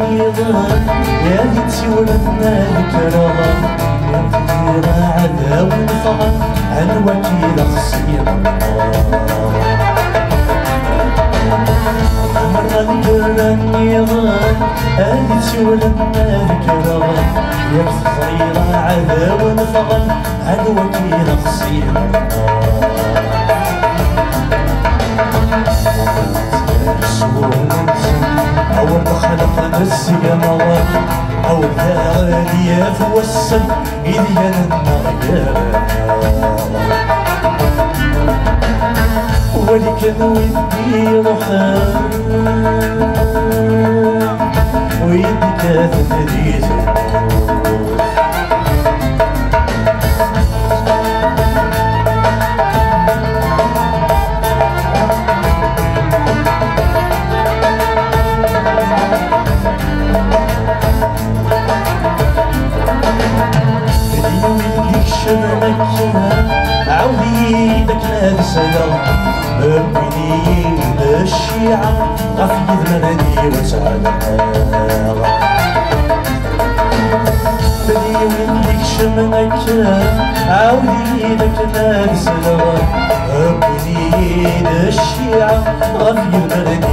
النظام يا ليتي ولدنا الكرام يا تدير عذاب ونفغن عن وكيل خصير مرة نقرا النظام يا ليتي ولدنا الكرام يا صغيرة عذاب ونفغن عن وكيل خصير أول ما خلقنا السماوات أول ثانية في السم إذ ينمى ولي كان ودي روحان ويدي كانت تدريس عاودي داك السلام بني الشيعة غفي ذمني وسعادة بني وين ديك شمنك عاودي داك السلام بني الشيعة غفي ذمني